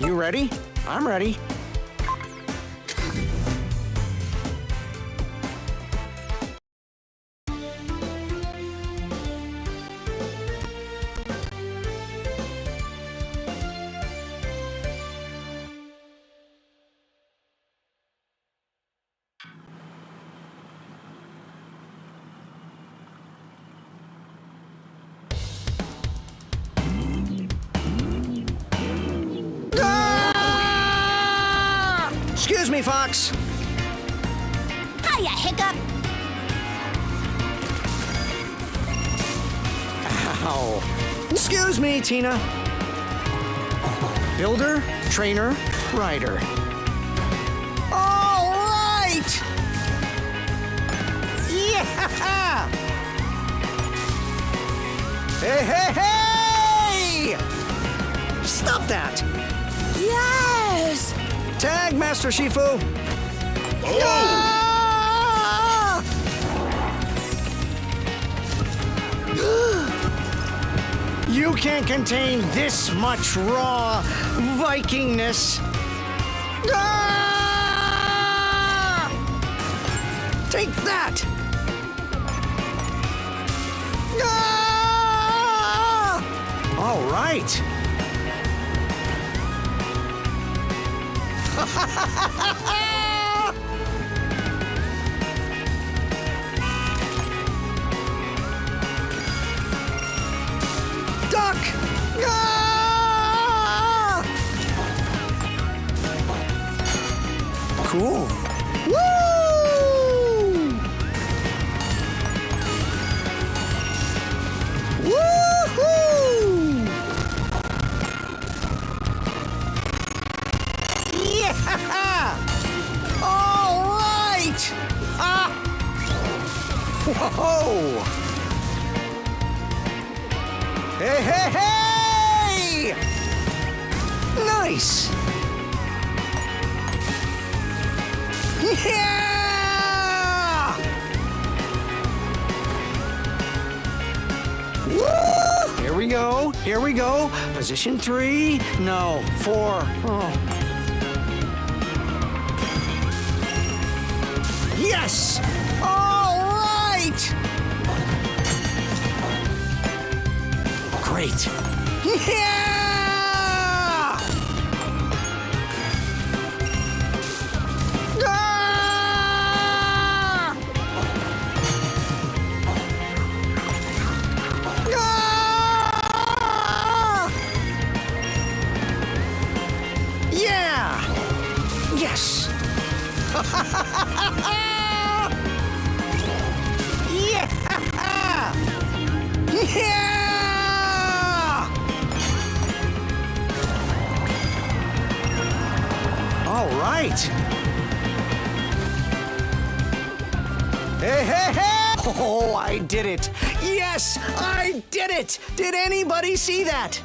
You ready? I'm ready. Excuse me, Fox. Hiya, Hiccup. Ow. Excuse me, Tina. Builder, trainer, rider. All right! Yeah! Hey, hey, hey! Stop that! Yes! Tag, Master Shifu! Oh! Ah! You can't contain this much raw Vikingness! Ah! Take that! Ah! All right! Duck! Ah! Cool. Woo! Woohoo! Yeah! All right! Ah! Whoa! Hey, hey, hey! Nice! Yeah! Woo! Here we go. Here we go. Position 3. No, 4. Oh. Yes! All right! Great. Yeah! Ah! Ah! Yeah! Yes! Yeah! Yeah! All right. Hey, hey, hey! Oh, I did it. Yes, I did it. Did anybody see that?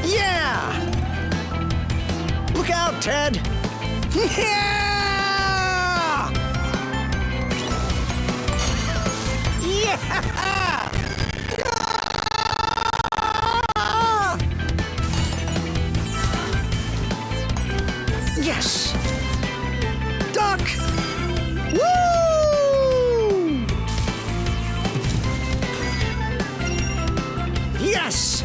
Yeah! Look out, Ted! Yeah! Yeah! Ah! Yes! Duck! Woo! Yes!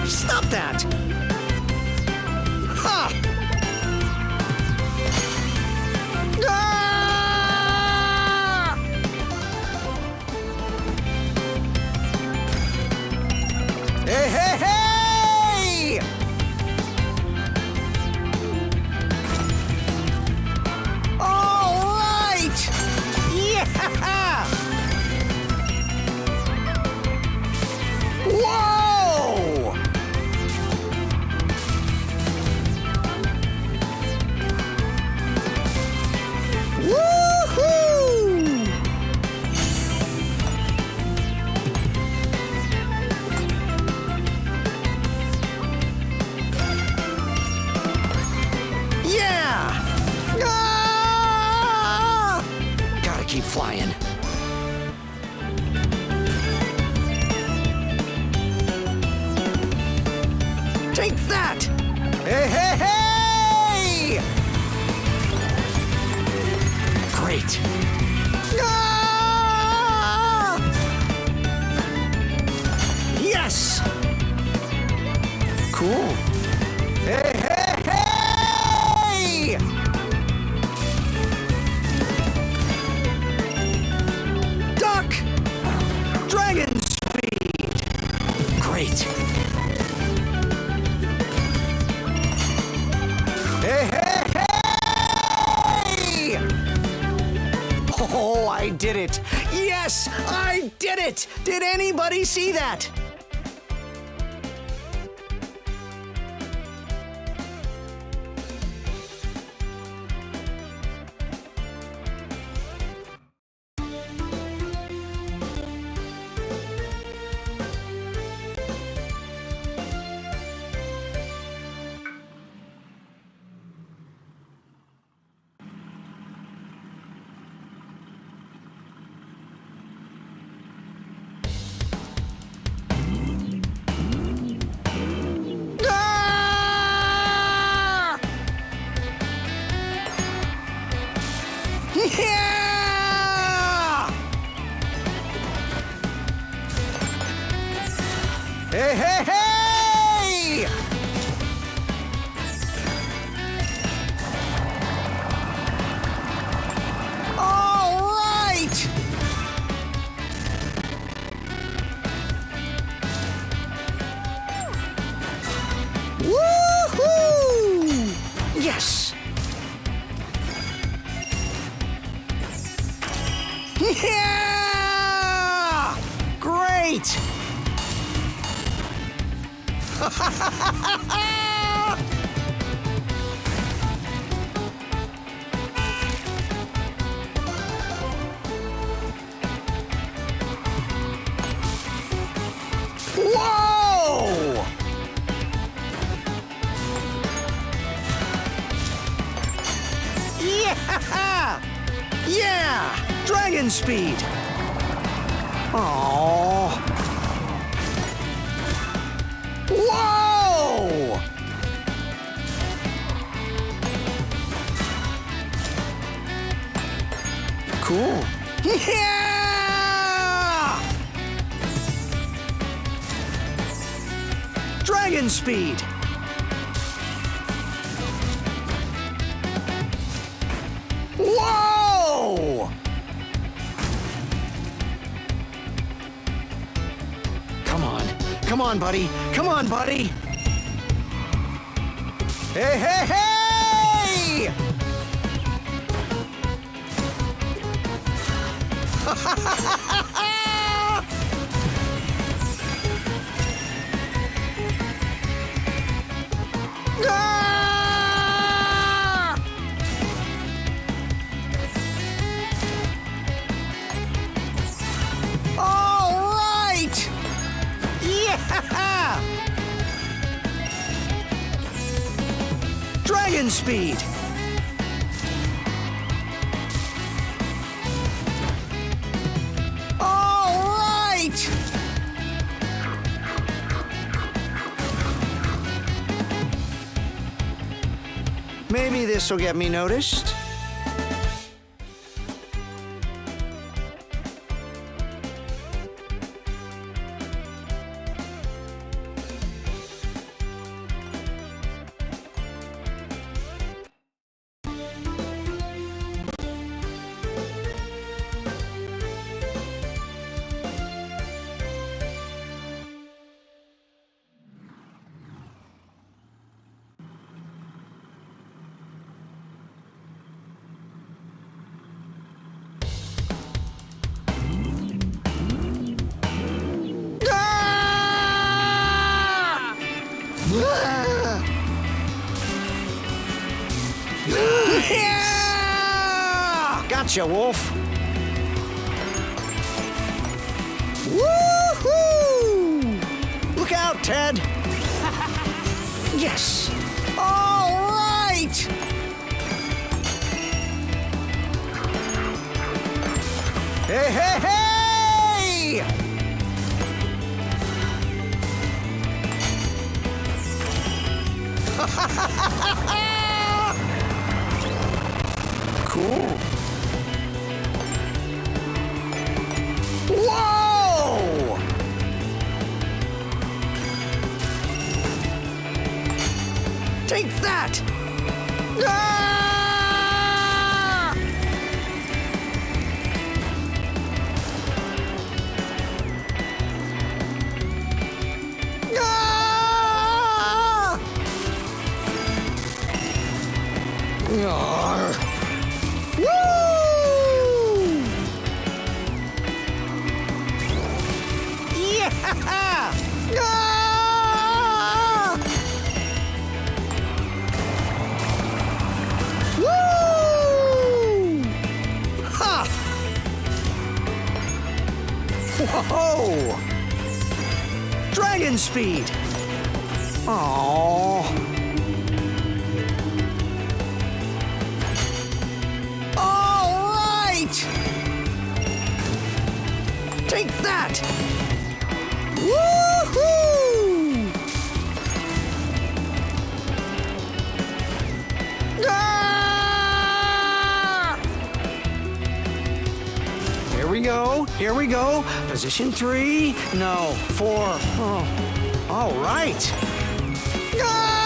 Stop that! Ha! Ah! Hey, hey, hey! did it! Yes, I did it! Did anybody see that? Ah! Yeah! Hey, hey, hey! All right! Woohoo! Yes! Yeah! Great! Whoa! Yeah! Yeah! Dragon speed! Aww! Whoa! Cool. Yeah! Dragon speed! Whoa! Come on. Come on, buddy. Come on, buddy. Hey, hey, hey! Ah! All right! Yeah! Dragon speed! All right! Maybe this will get me noticed. Yeah! Gotcha, Wolf. Woohoo! Look out, Ted. Yes. All right. Hey, hey, hey! Cool. Whoa! Take that! Ah! Ah! Arr. Woo! Dragon speed! Oh. All right! Take that! Woohoo! Ah! Here we go. Here we go. Position 3. No, 4. Oh. All right. Ah!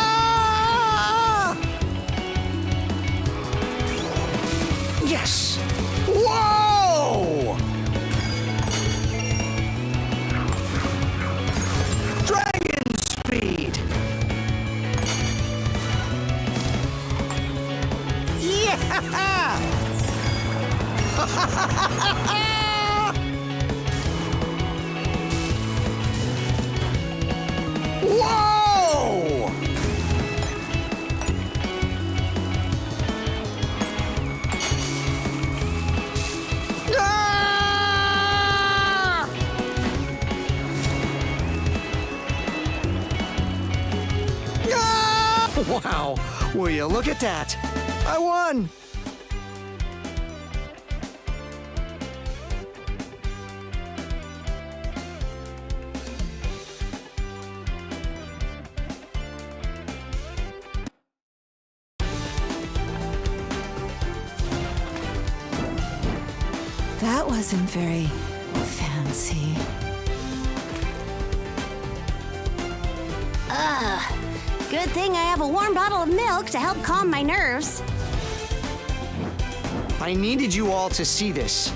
Yes. Whoa! Dragon speed. Yeah! Whoa! Ah! Ah! Wow, will you look at that? I won! That wasn't very fancy. Good thing I have a warm bottle of milk to help calm my nerves. I needed you all to see this.